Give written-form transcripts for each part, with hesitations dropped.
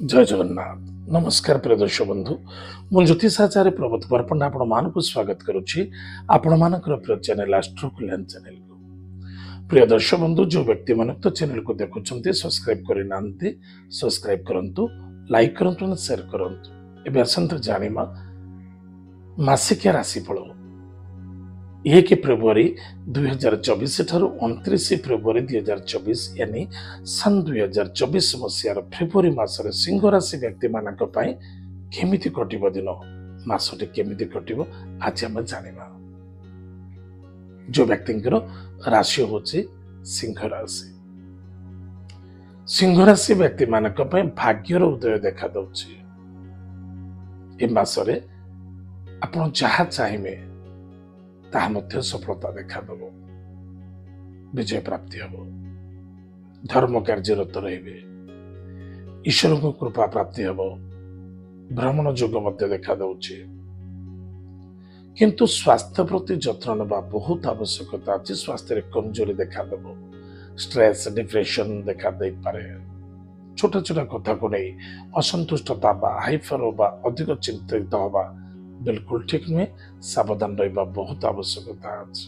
जय जगन्नाथ नमस्कार प्रिय दर्शक बंधु मु ज्योतिषाचार्य प्रबोध बरपंडा आपण मानक स्वागत करुच्ची आपण मानकर प्रिय चैनल एस्ट्रो कल्याण चैनल को। प्रिय दर्शक बंधु जो व्यक्ति मन तो चैनल को देखुछंती सब्सक्राइब करि नांती सब्सक्राइब करंतु लाइक करंतु शेयर करंतु। एबे असंत जानिमा मासिक राशिफल 1 फेब्रुआरी 2024 ठारू 29 फेब्रुआरी 2024 यानी सन 2024 मसीहार फेब्रुआरी मासरे सिंह राशि व्यक्ति मानक पई केमिति कटिबो दिन मासटी केमिति कटिबो आज हम जानिबा। जो व्यक्तिंकर राशि होची सिंह राशि। सिंह राशि व्यक्ति मानक पई भाग्यर उदय देखा दउची। ए मासरे आपण जहा चाहिए ताहा मध्य सफलता देखा दब, विजय प्राप्ति हम, धर्म कार्यरत रहिबे, ईश्वर को कृपा प्राप्ति हम, भ्रमण जोग मध्य देखा दउची। किंतु स्वास्थ्य प्रति जत्न नबा बहुत आवश्यकता अछि। स्वास्थ्य रे कमजोरी देखा दब, स्ट्रेस डिप्रेशन देखा दे पारे, छोटा छोटा कथा को नहीं असंतुष्टता बा हाइपर होबा अधिक चिंतित होबा बिल्कुल ठीक नुहे। सावधान रहिबा बहुत आवश्यकता अछि।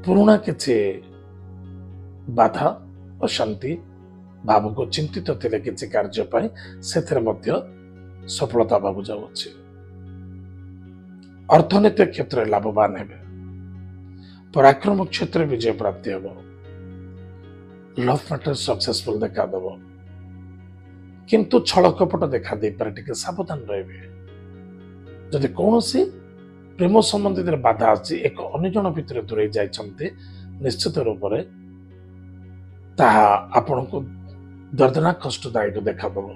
पुराना किछि बाधा अशांति भाव को चिंतित थिले किछि कार्य पाई सेथरे मध्य सफलता बाबू जाउछि। अर्थनैतिक क्षेत्र में लाभवान हेबे, पराक्रम क्षेत्र में विजय प्राप्ति हेबो, लव मैटर सक्सेसफुल देखा दबो। किंतु छल कपट देखा दे पारे, टिके सावधान रहिबे। जदि कौनसी प्रेम संबंधित बाधा अच्छी एक अन्य जन भितर दूरे जाइछन्ते निश्चित रूप से ताहा आपण को दर्दनाक कष्टदायक देखा दब।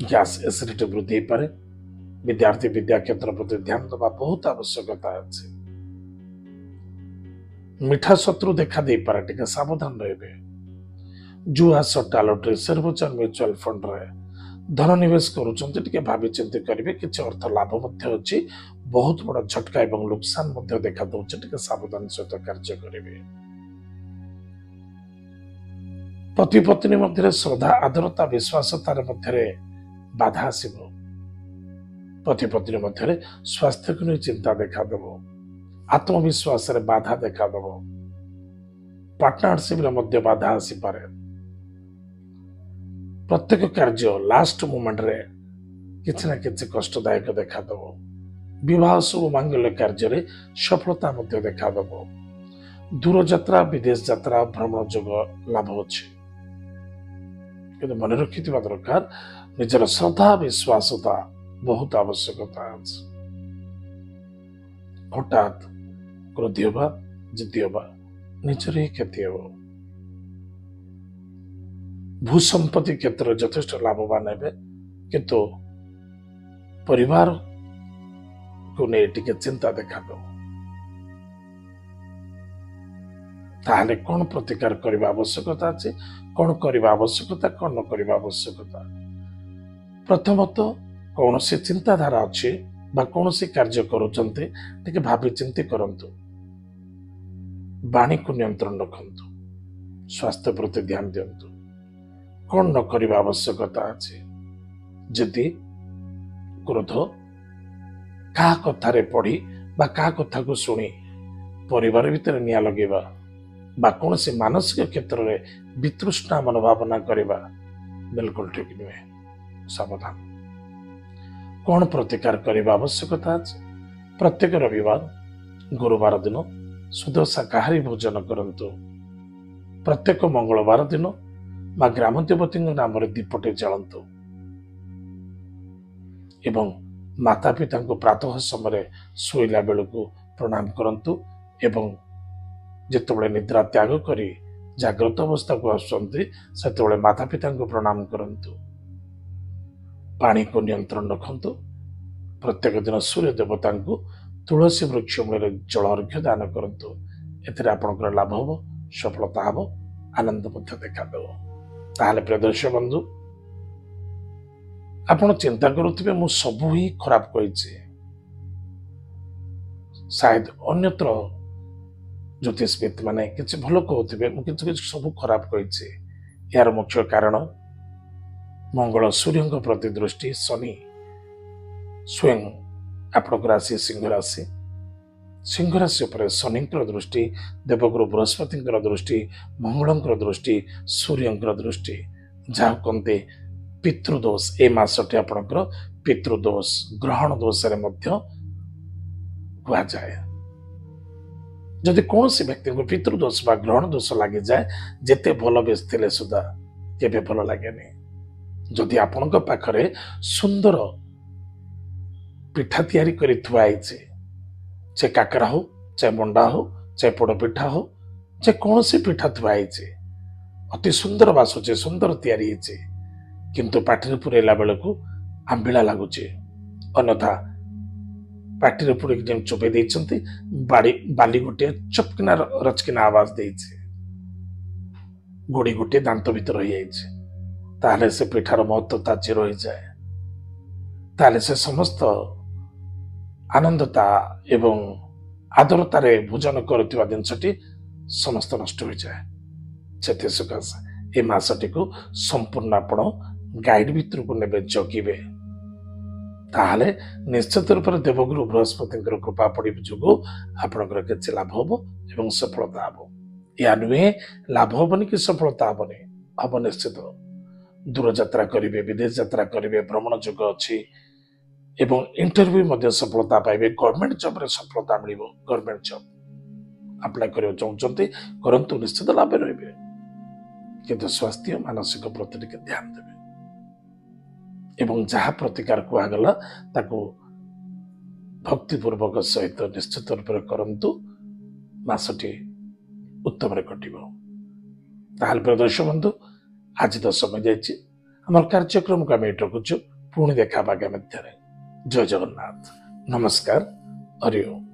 गैस एसिडिटी वृद्धि पारे। विद्यार्थी विद्या क्षेत्र प्रति ध्यान दबा बहुत आवश्यकता अच्छी। मिठा शत्रु देखा दे पारे, टिके सावधान रहिबे। जुआ सट्टा लॉटरी शेयर म्यूचुअल फंड रे धन निवेश करुचंते भावी चिंती करेंगे। किसी अर्थ लाभ अच्छी, बहुत बड़ा झटका एवं नुकसान देखा दौचे, सावधान सहित कार्य करेंगे। पति पत्नी मध्य श्रद्धा आदरता विश्वासतार मध्य बाधा आसब। पति पत्नी मध्य स्वास्थ्य को नहीं चिंता देखा दब, आत्मविश्वास बाधा देखा दब, पार्टनरशिप मध्य बाधा आसीपे। प्रत्येक कार्य लास्ट मोमेंट रे किछि ना किछि कष्टदायक देखा दब। विवाह शुभ मांगल्य कार्य रे सफलता मध्य देखा दब। दूर यात्रा विदेश यात्रा भ्रमण जोग लाभ अछि। किंतु मन रखिथिबा दरकार निजर श्रद्धा विश्वासता बहुत आवश्यकता अछि। हठात क्रोधी होबा जिद्दी होबा निजर ही क्षति होबो। भूसंपत्ति क्षेत्र यथेष्ट लाभवान है, किंतु परिवार को नहीं टिके चिंता देखा दो। ताहले कौन प्रतिकार करने आवश्यकता अच्छे, कौन करने आवश्यकता, कौन न करने आवश्यकता। प्रथमत कौन सी चिंताधारा अच्छी बा कौन सी कार्य करुचंते टिके भावी चिंती करंतु। वाणी को नियंत्रण रखंतु, स्वास्थ्य प्रति ध्यान दियंतु। कौन न करने आवश्यकता अच्छे। जदि क्रोध क्या कथारे पढ़ी बा क्या कथा को सुनी परिवार भितर निया लगेबा बा कौन से मानसिक क्षेत्र में वितृष्णा मनोभावना करवा बिल्कुल ठीक नुहे। सावधान। कौन प्रतिकार करने आवश्यकता अच्छे। प्रत्येक रविवार गुरुवार दिन शुद्ध शाकाहारी भोजन करंतु। प्रत्येक मंगलवार दिन माँ ग्राम देवती नाम दीपटे जलंतु एवं माता पिता को प्रातः समय शोला बेलू प्रणाम करंतु एवं जितेबाला निद्रा त्याग करी जाग्रत अवस्था को आसुचंती सेतेबाला माता पिता को प्रणाम करंतु। पानी को नियंत्रण रखंतु। प्रत्येक दिन सूर्य देवता को तुलसी वृक्ष मूल जल अर्घ्य दान करंतु। एथिरे आपनकर लाभ हो, सफलता हो, आनंद मध्य देखा देव। ताहले प्रिय दर्शक बंधु आपण चिंता करुथिबे मु सबु ही खराब कहिछि, शायद अन्यत्र ज्योतिषविद माने किछि भलो कहउथिबे मु किछि सब खराब कहिछि। यार मुख्य कारण मंगल सूर्य प्रति दृष्टि, शनि स्वयं आपणकर राशि सिंह राशि, सिंह राशि पर शनि दृष्टि, देवगुरु बृहस्पति दृष्टि, मंगल दृष्टि, सूर्य दृष्टि, जहाँ कहते पितृदोष। ए मासटी आपणकर पितृदोष ग्रहण दोष जाए। जदि कौन व्यक्ति को पितृदोष बा ग्रहण दोष लगी जाए, जिते भल बेचते सुधा केबे भल लगे। जदि आपण पाखरे सुंदर पिठा तैयारी करी थुआई, चे काकरा हो, चाहे मंडा हो, चाहे पोड़ पिठा हो, चाहे कौन सी पिठा थुआई, अति सुंदर बासुचे, सुंदर तैयारी, किंतु पाटिरे पुरेला बेलू आंबिला लगुच, अन्यथा पाटिरे पुरेक जम चोपे देइछंती, बाली गोटे चपकिना रचकिना आवाज देइछे, गोड़ी गोटे दांत भीतर रही जाइछे, ताहले से पिठार महत्वता चिर रही जाए। ताहले से समस्त आनंदता एवं आदरतार भोजन करुवा जिनसटी समस्त नष्ट हो जाए। से सकाशे ए मासटी को संपूर्ण आपण गाइड भितर को नेबे जगिबे, ताहले निश्चित रूप से देवगुरु बृहस्पति कृपा पड़ जो आपंकर किसी लाभ हम एवं सफलता हम। या नुहे लाभ हेनी कि सफलता हेनी, हम निश्चित दूर यात्रा करेंगे, विदेश यात्रा करेंगे, भ्रमण जोग अच्छी एवं इंटरव्यू मध्य सफलता पाइबे, गवर्नमेंट जॉब रे सफलता मिलिबो। गवर्नमेंट जॉब अप्लाई करियो चाहते करंतु निश्चित लाभ रहिबे, किंतु स्वास्थ्य मानसिक प्रति टिके ध्यान देबे एवं जहाँ प्रतिकार कुआगला ताको भक्तिपूर्वक सहित निश्चित रूप से करंतु, मासटी उत्तम रे कटिबो। ताहले प्रिय दर्शक बंधु, आज तो समय जाइए, आम कार्यक्रम को आम ये रखुचु, पुणी देखा आगामी। जय जगन्नाथ, नमस्कार, हरि ओम।